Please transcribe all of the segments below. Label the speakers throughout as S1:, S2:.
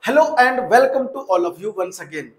S1: Hello and welcome to all of you once again.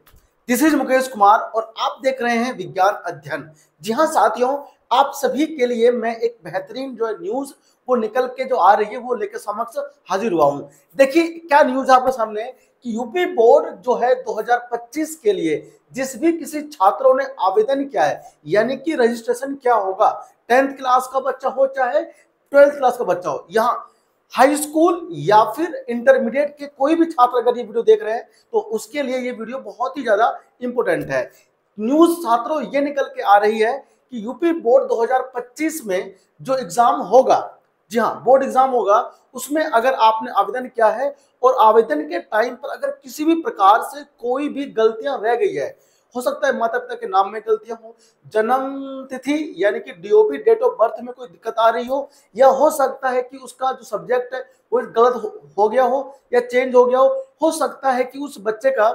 S1: This is Mukesh Kumar और आप देख रहे हैं विज्ञान अध्ययन। जी हाँ साथियों, आप सभी के लिए मैं एक बेहतरीन जो है न्यूज वो निकल के जो आ रही है वो लेकर समक्ष हाजिर हुआ हूँ। देखिए क्या न्यूज है आपके सामने कि यूपी बोर्ड जो है 2025 के लिए जिस भी किसी छात्रों ने आवेदन किया है, यानी कि रजिस्ट्रेशन क्या होगा, 10th क्लास का बच्चा हो चाहे 12th क्लास का बच्चा हो, यहाँ हाई स्कूल या फिर इंटरमीडिएट के कोई भी छात्र अगर ये वीडियो देख रहे हैं तो उसके लिए ये वीडियो बहुत ही ज्यादा इंपॉर्टेंट है। न्यूज छात्रों ये निकल के आ रही है कि यूपी बोर्ड 2025 में जो एग्जाम होगा, जी हाँ बोर्ड एग्जाम होगा, उसमें अगर आपने आवेदन किया है और आवेदन के टाइम पर अगर किसी भी प्रकार से कोई भी गलतियां रह गई है, हो सकता है माता पिता के नाम में गलतियां हो, जन्म तिथि यानी कि डीओपी डेट ऑफ बर्थ में कोई दिक्कत आ रही हो, या हो सकता है कि उसका जो सब्जेक्ट है वो गलत हो गया हो या चेंज हो गया हो सकता है कि उस बच्चे का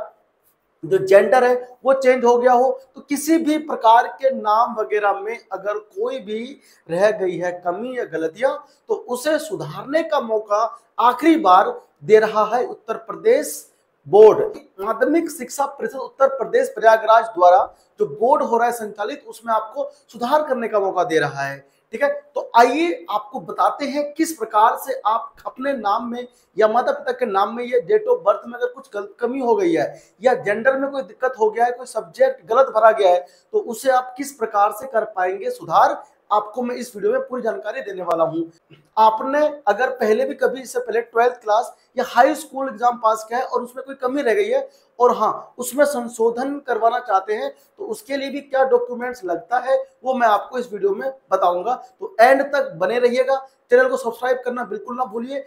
S1: जो जेंडर है वो चेंज हो गया हो, तो किसी भी प्रकार के नाम वगैरह में अगर कोई भी रह गई है कमी या गलतियां तो उसे सुधारने का मौका आखिरी बार दे रहा है उत्तर प्रदेश बोर्ड। माध्यमिक शिक्षा परिषद उत्तर प्रदेश प्रयागराज द्वारा जो बोर्ड हो रहा है संचालित, उसमें आपको सुधार करने का मौका दे रहा है। ठीक है, तो आइए आपको बताते हैं किस प्रकार से आप अपने नाम में या माता पिता के नाम में या डेट ऑफ बर्थ में अगर कुछ कमी हो गई है या जेंडर में कोई दिक्कत हो गया है, कोई सब्जेक्ट गलत भरा गया है, तो उसे आप किस प्रकार से कर पाएंगे सुधार, आपको मैं इस वीडियो में पूरी जानकारी देने वाला हूं। आपने अगर पहले भी कभी इससे पहले 12th क्लास या हाई स्कूल एग्जाम पास किया है और उसमें कोई कमी रह गई है और हाँ उसमें संशोधन करवाना चाहते हैं, तो उसके लिए भी क्या डॉक्यूमेंट्स लगता है वो मैं आपको इस वीडियो में बताऊंगा। तो एंड तक बने रहिएगा, चैनल को सब्सक्राइब करना बिल्कुल ना भूलिए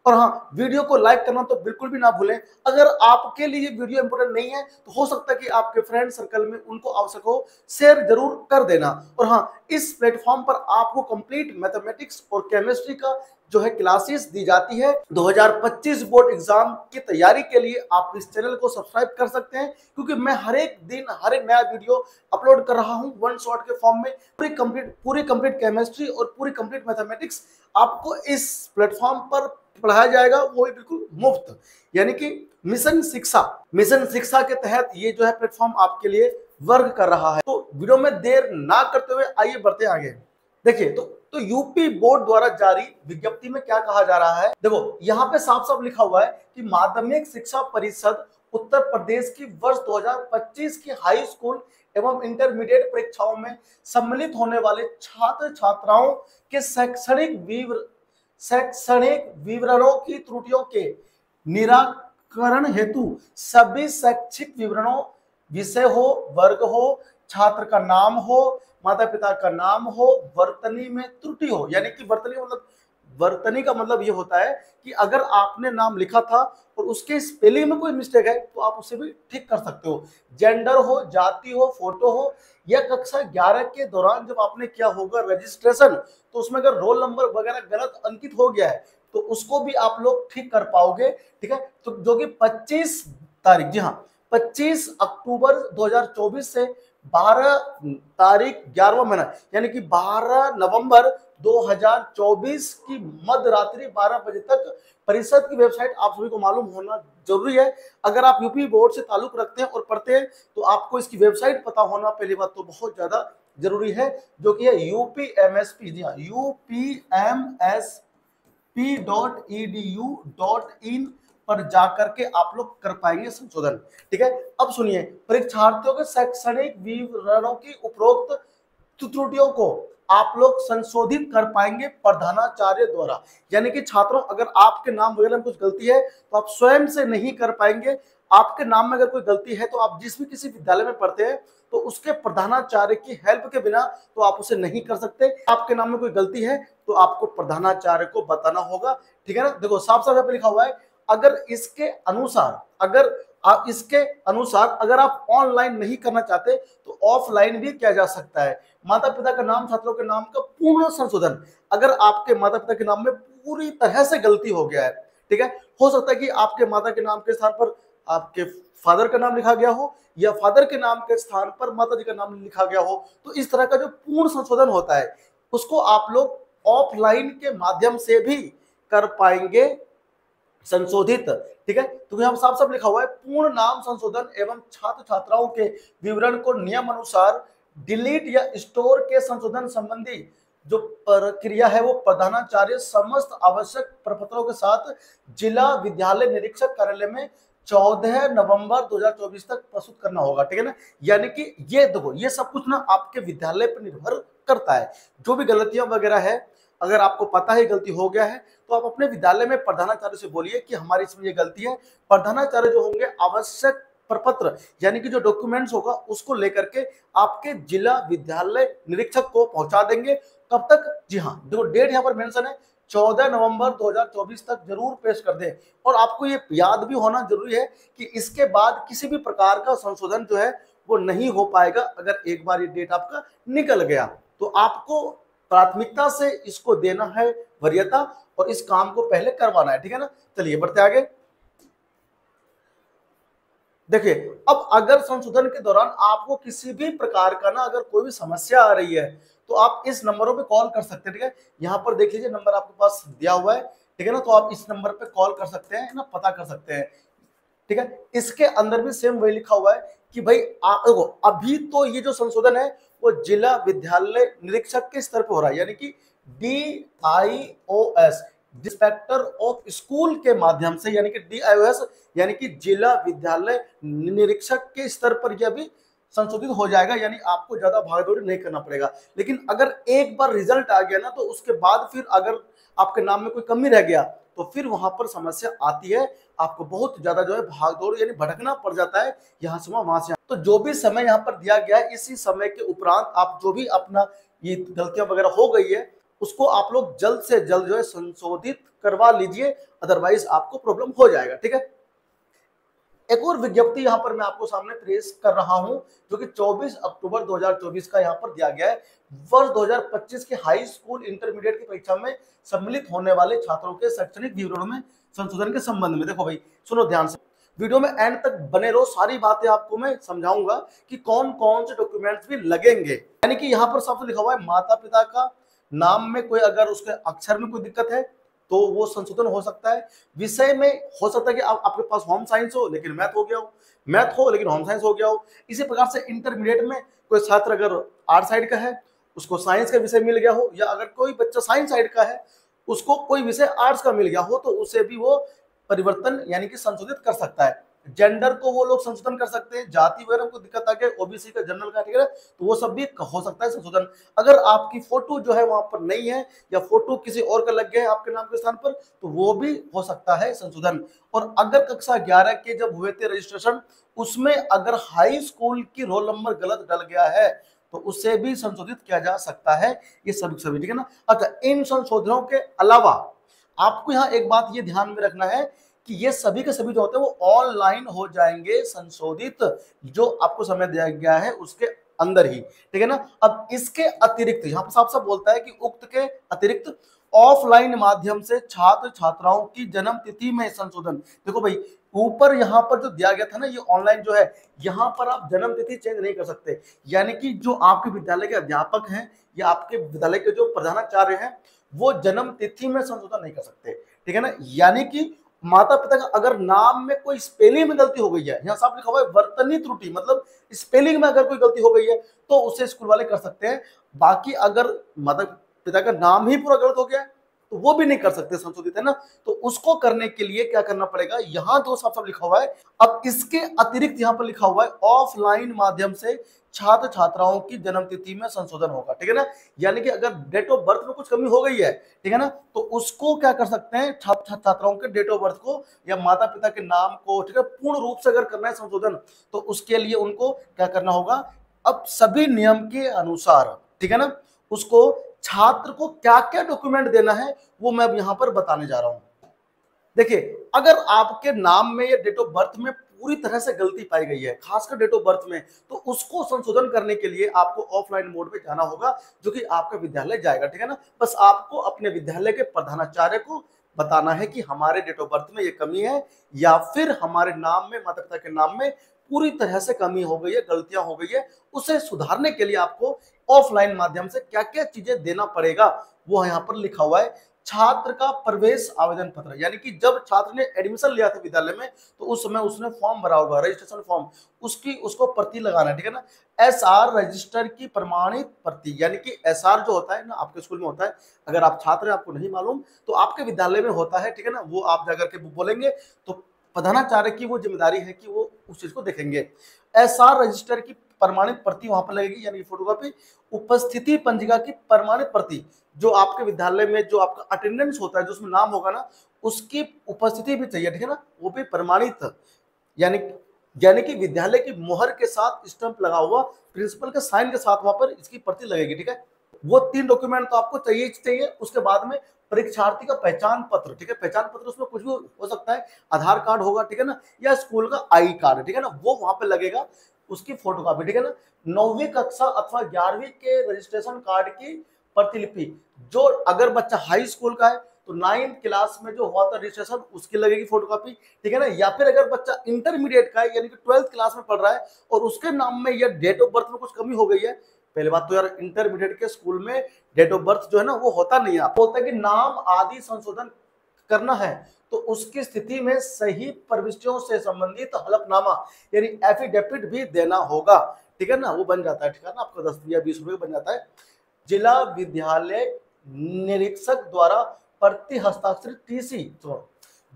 S1: और हाँ वीडियो को लाइक करना तो बिल्कुल भी ना भूलें। अगर आपके लिए ये वीडियो इंपॉर्टेंट नहीं है तो हो सकता है कि आपके फ्रेंड सर्कल में उनको आवश्यक हो, शेयर जरूर कर देना। और हाँ इस प्लेटफॉर्म पर आपको कंप्लीट मैथमेटिक्स और केमिस्ट्री का जो है क्लासेस दी जाती है। 2025 बोर्ड एग्जाम की तैयारी के लिए आप इस चैनल को सब्सक्राइब कर सकते हैं, क्योंकि मैं हर एक दिन हर एक नया वीडियो अपलोड कर रहा हूं वन शॉट के फॉर्म में। पूरी कंप्लीट केमिस्ट्री और पूरी कंप्लीट मैथमेटिक्स आपको इस प्लेटफॉर्म पर पढ़ाया जाएगा, वो भी बिल्कुल मुफ्त, यानी कि मिशन शिक्षा के तहत ये जो है प्लेटफॉर्म आपके लिए वर्क कर रहा है। तो वीडियो में देर ना करते हुए आइए बढ़ते आगे। देखिए तो यूपी बोर्ड द्वारा जारी विज्ञप्ति में क्या कहा जा रहा है, देखो यहाँ पे साफ साफ लिखा हुआ है कि माध्यमिक शिक्षा परिषद उत्तर प्रदेश की वर्ष 2025 की हाई स्कूल एवं इंटरमीडिएट परीक्षाओं में सम्मिलित होने वाले छात्र छात्राओं के शैक्षणिक विवरणों की त्रुटियों के निराकरण हेतु सभी शैक्षिक विवरणों, विषय हो, वर्ग हो, छात्र का नाम हो, माता पिता का नाम हो, वर्तनी में त्रुटि हो, यानी कि वर्तनी का मतलब ये होता है कि अगर आपने नाम लिखा था और उसके स्पेलिंग में कोई मिस्टेक है तो आप उसे भी ठीक कर सकते हो। जेंडर हो, जाति हो, फोटो हो, या कक्षा 11 के दौरान जब आपने किया होगा रजिस्ट्रेशन तो उसमें अगर रोल नंबर वगैरह गलत अंकित हो गया है तो उसको भी आप लोग ठीक कर पाओगे। ठीक है, तो जो कि 25 तारीख, जी हाँ 25 अक्टूबर 2024 से 12 तारीख 11वां महीना यानी कि 12 नवंबर 2024 की मध्य रात्रि 12 बजे तक परिषद की वेबसाइट आप सभी को मालूम होना जरूरी है। अगर आप यूपी बोर्ड से ताल्लुक रखते हैं और पढ़ते हैं तो आपको इसकी वेबसाइट पता होना पहली बात तो बहुत ज्यादा जरूरी है, जो कि है UPMSP, जी हाँ UPMSP.edu.in पर जाकर के आप लोग कर पाएंगे संशोधन। ठीक है, अब सुनिए, परीक्षार्थियों के शैक्षणिक विवरणों की उपरोक्त त्रुटियों को आप लोग संशोधित कर पाएंगे प्रधानाचार्य द्वारा, यानी कि छात्रों अगर आपके नाम वगैरह में कुछ गलती है तो आप स्वयं से नहीं कर पाएंगे। आपके नाम में अगर कोई गलती है तो आप जिस भी किसी विद्यालय में पढ़ते हैं तो उसके प्रधानाचार्य की हेल्प के बिना तो आप उसे नहीं कर सकते। आपके नाम में कोई गलती है तो आपको प्रधानाचार्य को बताना होगा। ठीक है ना, देखो साफ साफ यहाँ पे लिखा हुआ है, अगर इसके अनुसार अगर आप ऑनलाइन नहीं करना चाहते तो ऑफलाइन भी किया जा सकता है। माता पिता का नाम, छात्रों के नाम का पूर्ण संशोधन, अगर आपके माता पिता के नाम में पूरी तरह से गलती हो गया है, ठीक है, हो सकता है कि आपके माता के नाम के स्थान पर आपके फादर का नाम लिखा गया हो या फादर के नाम के स्थान पर माता जी का नाम लिखा गया हो, तो इस तरह का जो पूर्ण संशोधन होता है उसको आप लोग ऑफलाइन के माध्यम से भी कर पाएंगे संशोधित, ठीक है। तो यहाँ साफ साफ लिखा हुआ है पूर्ण नाम संशोधन एवं छात्र छात्राओं के विवरण को नियम अनुसार डिलीट या स्टोर के संशोधन संबंधी जो प्रक्रिया है वो प्रधानाचार्य समस्त आवश्यक प्रपत्रों के साथ जिला विद्यालय निरीक्षक कार्यालय में 14 नवंबर 2024 तक प्रस्तुत करना होगा, ठीक है ना। यानी कि ये देखो ये सब कुछ ना आपके विद्यालय पर निर्भर करता है। जो भी गलतियां वगैरह है, अगर आपको पता है गलती हो गया है तो आप अपने विद्यालय में प्रधानाचार्य से बोलिए कि हमारी इसमें ये गलती है। प्रधानाचार्य जो होंगे आवश्यक प्रपत्र यानी कि जो डॉक्यूमेंट्स होगा उसको लेकर के आपके जिला विद्यालय निरीक्षक को पहुंचा देंगे। कब तक? जी हाँ, जो डेट यहाँ पर मेंशन है 14 नवंबर 2024 तक जरूर पेश कर दें। और आपको ये याद भी होना जरूरी है कि इसके बाद किसी भी प्रकार का संशोधन जो है वो नहीं हो पाएगा। अगर एक बार ये डेट आपका निकल गया तो आपको प्राथमिकता से इसको देना है वरीयता और इस काम को पहले करवाना है, ठीक है ना। चलिए बढ़ते आगे। देखिए अब अगर संशोधन के दौरान आपको किसी भी प्रकार का ना अगर कोई भी समस्या आ रही है तो आप इस नंबरों पे कॉल कर सकते हैं, ठीक है। यहाँ पर देख लीजिए नंबर आपके पास दिया हुआ है, ठीक है ना। तो आप इस नंबर पे कॉल कर सकते हैं ना, पता कर सकते हैं, ठीक है। इसके अंदर भी सेम वही लिखा हुआ है कि भाई आप देखो अभी तो ये जो संशोधन है वो जिला विद्यालय निरीक्षक के स्तर पे हो रहा है, यानी कि DIOS इंस्पेक्टर ऑफ स्कूल के माध्यम से, यानी कि DIOS यानी कि जिला विद्यालय निरीक्षक के स्तर पर यह भी संशोधित हो जाएगा, यानी आपको ज्यादा भागदौड़ नहीं करना पड़ेगा। लेकिन अगर एक बार रिजल्ट आ गया ना तो उसके बाद फिर अगर आपके नाम में कोई कमी रह गया तो फिर वहां पर समस्या आती है, आपको बहुत ज्यादा जो है भागदौड़ यानी भटकना पड़ जाता है, यहाँ से वहां से। तो जो भी समय यहाँ पर दिया गया है इसी समय के उपरांत आप जो भी अपना ये गलतियां वगैरह हो गई है उसको आप लोग जल्द से जल्द जो है संशोधित करवा लीजिए, अदरवाइज आपको प्रॉब्लम हो जाएगा, ठीक है। एक और विज्ञप्ति यहाँ पर मैं आपको सामने पेश कर रहा हूं जो कि 24 अक्टूबर 2024 का यहाँ पर दिया गया है। वर्ष 2025 के हाई स्कूल इंटरमीडिएट की परीक्षा में सम्मिलित होने वाले छात्रों के शैक्षणिक विवरणों में संशोधन के संबंध में। देखो भाई सुनो ध्यान से, वीडियो में एंड तक बने रहो, सारी बातें आपको मैं समझाऊंगा कि कौन कौन से डॉक्यूमेंट्स भी लगेंगे। यानी कि यहाँ पर सबसे लिखा हुआ है माता पिता का नाम में कोई अगर उसके अक्षर में कोई दिक्कत है तो वो संशोधन हो सकता है। विषय में हो सकता है कि आपके पास होम साइंस हो लेकिन मैथ हो गया हो, मैथ हो लेकिन होम साइंस हो गया हो। इसी प्रकार से इंटरमीडिएट में कोई छात्र अगर आर्ट साइड का है उसको साइंस का विषय मिल गया हो, या अगर कोई बच्चा साइंस साइड का है उसको कोई विषय आर्ट्स का मिल गया हो तो उसे भी वो परिवर्तन यानी कि संशोधित कर सकता है। जेंडर को वो लोग संशोधन कर सकते हैं, जाति वगैरह को दिक्कत आ गई, ओबीसी का जनरल कैटेगरी तो वो सब भी हो सकता है संशोधन। अगर आपकी फोटो जो है वहां पर नहीं है या फोटो किसी और का लग गया है आपके नाम के स्थान पर तो वो भी हो सकता है संशोधन। और अगर कक्षा 11 के जब हुए थे रजिस्ट्रेशन उसमें अगर हाई स्कूल की रोल नंबर गलत डल गया है तो उसे भी संशोधित किया जा सकता है। ये सभी ठीक है ना। अच्छा, इन संशोधनों के अलावा आपको यहाँ एक बात ये ध्यान में रखना है कि ये सभी के सभी जो होते हैं वो ऑनलाइन हो जाएंगे संशोधित, जो आपको समय दिया गया है उसके अंदर ही, ठीक है ना। अब इसके अतिरिक्त यहाँ पर साफ साफ बोलता है कि उक्त के अतिरिक्त ऑफलाइन माध्यम से छात्र छात्राओं की जन्म तिथि में संशोधन। देखो भाई ऊपर यहाँ पर जो दिया गया था ना ये ऑनलाइन जो है, यहाँ पर आप जन्म तिथि चेंज नहीं कर सकते। यानी कि जो आपके विद्यालय के अध्यापक हैं या आपके विद्यालय के जो प्रधानाचार्य हैं वो जन्म तिथि में संशोधन नहीं कर सकते, ठीक है ना। यानी कि माता पिता का अगर नाम में कोई स्पेलिंग में गलती हो गई है, यहाँ साफ लिखा हुआ है वर्तनी त्रुटि, मतलब स्पेलिंग में अगर कोई गलती हो गई है तो उसे स्कूल वाले कर सकते हैं। बाकी अगर माता पिता का नाम ही पूरा गलत हो गया है तो वो भी नहीं कर सकते संशोधित, है ना। तो उसको करने के लिए क्या करना पड़ेगा, यहाँ तो साफ साफ लिखा हुआ है। अब इसके अतिरिक्त यहाँ पर लिखा हुआ है ऑफलाइन माध्यम से छात्र छात्राओं की जन्म तिथि में संशोधन होगा, ठीक है ना। यानी कि अगर डेट ऑफ बर्थ में कुछ कमी हो गई है, ठीक है ना, तो उसको क्या कर सकते हैं छात्र छात्राओं के डेट ऑफ बर्थ को या माता पिता के नाम को, ठीक है, पूर्ण रूप से अगर करना है संशोधन तो उसके लिए उनको क्या करना होगा, अब सभी नियम के अनुसार, ठीक है ना, उसको छात्र को क्या क्या डॉक्यूमेंट देना है वो मैं अब यहां पर बताने जा रहा हूं। देखिए अगर आपके नाम में या डेट ऑफ बर्थ में पूरी तरह से गलती पाई गई है, खासकर डेट ऑफ बर्थ में, तो उसको संशोधन करने के लिए आपको ऑफलाइन मोड में जाना होगा जो कि आपका विद्यालय जाएगा, ठीक है ना। बस आपको अपने विद्यालय के प्रधानाचार्य को बताना है कि हमारे डेट ऑफ बर्थ में ये कमी है या फिर हमारे नाम में, माता पिता के नाम में पूरी तरह से कमी हो गई है, गलतियां हो गई है, उसे सुधारने के लिए आपको ऑफलाइन माध्यम से क्या क्या चीजें देना पड़ेगा वो यहाँ पर लिखा हुआ है। छात्र का प्रवेश आवेदन पत्र, यानी कि जब छात्र ने एडमिशन लिया था विद्यालय में तो उस समय उसने फॉर्म भरा होगा, रजिस्ट्रेशन फॉर्म, उसको प्रति लगाना है, ठीक है ना। एसआर रजिस्टर की प्रमाणित प्रति, यानी कि एसआर जो होता है ना आपके स्कूल में होता है, अगर आप छात्र हैं आपको नहीं मालूम तो आपके विद्यालय में होता है, ठीक है ना, वो आप जाकर के बोलेंगे तो प्रधानाचार्य की वो जिम्मेदारी है कि वो उस चीज को देखेंगे। एसआर रजिस्टर की प्रमाणित प्रति वहां पर लगेगी, यानी फोटोकॉपी। उपस्थिति पंजिका की प्रमाणित प्रति, जो आपके विद्यालय में जो आपका अटेंडेंस होता है, जो उसमें नाम होगा ना, उसकी उपस्थिति भी चाहिए, ठीक है ना, वो भी प्रमाणित, यानी यानी कि विद्यालय की मोहर के साथ स्टंप लगा हुआ, प्रिंसिपल के साइन के साथ वहां पर इसकी प्रति लगेगी, ठीक है। वो 3 डॉक्यूमेंट तो आपको चाहिए चाहिए। उसके बाद में परीक्षार्थी का पहचान पत्र, ठीक है, पहचान पत्र उसमें कुछ भी हो सकता है, आधार कार्ड होगा, ठीक है ना, या स्कूल का आई कार्ड, ठीक है ना, वो वहां पे लगेगा, उसकी फोटोकॉपी, ठीक है ना। 9वीं कक्षा अथवा 11वीं के रजिस्ट्रेशन कार्ड की प्रतिलिपि, जो अगर बच्चा हाई स्कूल का है तो 9th क्लास में जो हुआ था रजिस्ट्रेशन उसकी लगेगी फोटोकॉपी, ठीक है ना। या फिर अगर बच्चा इंटरमीडिएट का है, यानी कि 12th क्लास में पढ़ रहा है और उसके नाम में या डेट ऑफ बर्थ में कुछ कमी हो गई है, पहले बात तो यार इंटरमीडिएट के स्कूल में डेट ऑफ बर्थ जो है ना वो होता नहीं है, बोलता है कि नाम आदि संशोधन करना है तो उसकी स्थिति में सही प्रविष्टियों से संबंधित हलफनामा यानी एफिडेविट भी देना होगा, ठीक है ना, वो बन जाता है, ठीक है ना, आपका 10 या 20 रुपए बन जाता है। जिला विद्यालय निरीक्षक द्वारा प्रति हस्ताक्षरित टीसी,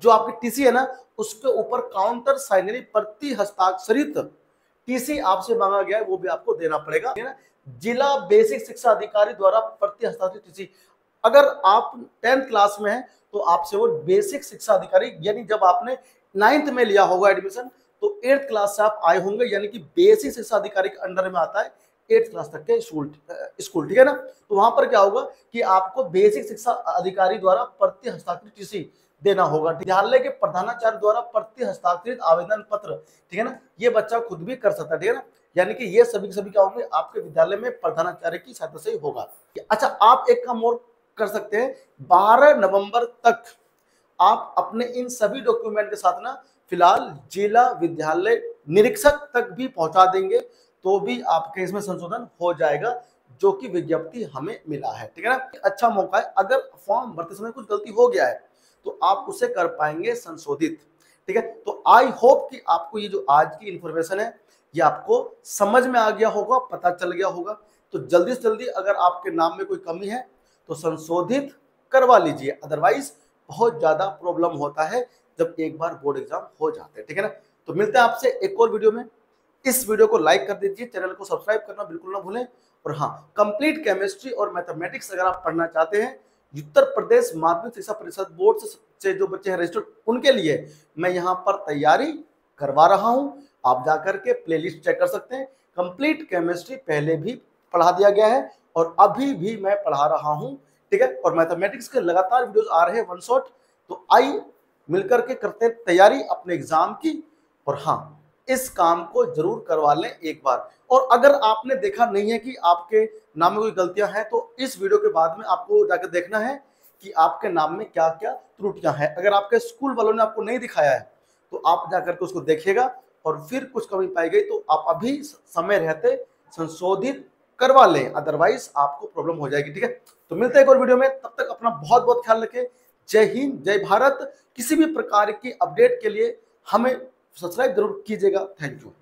S1: जो आपकी टीसी है ना उसके ऊपर काउंटर साइन यानी प्रति हस्ताक्षरित टीसी आपसे मांगा गया है, वो भी आपको देना पड़ेगा, ठीक है ना। जिला बेसिक शिक्षा अधिकारी द्वारा प्रति हस्ताक्षरित टीसी, अगर आप 10th क्लास में हैं तो आपसे वो बेसिक शिक्षा अधिकारी, यानी जब आपने 9th में लिया होगा एडमिशन तो 8th क्लास से आप आए होंगे, यानी कि बेसिक शिक्षा अधिकारी के अंडर में आता है 8th क्लास तक के स्कूल, ठीक है ना। तो वहां पर क्या होगा कि आपको बेसिक शिक्षा अधिकारी द्वारा प्रति हस्ताक्षरित टीसी देना होगा। विद्यालय के प्रधानाचार्य द्वारा प्रति हस्ताक्षरित आवेदन पत्र, ठीक है ना, ये बच्चा खुद भी कर सकता है, ठीक है ना, यानी कि ये सभी के सभी क्या होंगे आपके विद्यालय में प्रधानाचार्य की सहायता से ही होगा। अच्छा, आप एक काम और कर सकते हैं, 12 नवंबर तक आप अपने इन सभी डॉक्यूमेंट के साथ ना फिलहाल जिला विद्यालय निरीक्षक तक भी पहुंचा देंगे तो भी आपके इसमें संशोधन हो जाएगा, जो कि विज्ञप्ति हमें मिला है, ठीक है ना। अच्छा मौका है, अगर फॉर्म भरते समय कुछ गलती हो गया है तो आप उसे कर पाएंगे संशोधित, ठीक है। तो आई होप कि आपको ये जो आज की इंफॉर्मेशन है ये आपको समझ में आ गया होगा, पता चल गया होगा। तो जल्दी से जल्दी अगर आपके नाम में कोई कमी है तो संशोधित करवा लीजिए, अदरवाइज बहुत ज्यादा प्रॉब्लम होता है जब एक बार बोर्ड एग्जाम हो जाते हैं, ठीक है ना। तो मिलते हैं आपसे एक और वीडियो में। इस वीडियो को लाइक कर दीजिए, चैनल को सब्सक्राइब करना बिल्कुल ना भूलें। और हाँ, कंप्लीट केमिस्ट्री और मैथमेटिक्स अगर आप पढ़ना चाहते हैं, उत्तर प्रदेश माध्यमिक शिक्षा परिषद बोर्ड से जो बच्चे हैं रजिस्टर्ड, उनके लिए मैं यहाँ पर तैयारी करवा रहा हूँ। आप जाकर के प्लेलिस्ट चेक कर सकते हैं। कंप्लीट केमिस्ट्री पहले भी पढ़ा दिया गया है और अभी भी मैं पढ़ा रहा हूँ, ठीक है। और मैथमेटिक्स के लगातार वीडियोस आ रहे हैं वन शॉट। तो आइए मिलकर के करते हैं तैयारी अपने एग्जाम की। और हाँ, इस काम को जरूर करवा लें एक बार। और अगर आपने देखा नहीं है कि आपके नाम में कोई गलतियां हैं तो इस वीडियो के बाद में आपको जाकर देखना है कि आपके नाम में क्या क्या त्रुटियां हैं। अगर आपके स्कूल वालों ने आपको नहीं दिखाया है तो आप जाकर के उसको देखिएगा और फिर कुछ कमी पाई गई तो आप अभी समय रहते संशोधित करवा लें, अदरवाइज आपको प्रॉब्लम हो जाएगी, ठीक है। तो मिलते हैं एक और वीडियो में, तब तक अपना बहुत बहुत ख्याल रखें। जय हिंद, जय भारत। किसी भी प्रकार की अपडेट के लिए हमें सब्सक्राइब जरूर कीजिएगा। Thank you.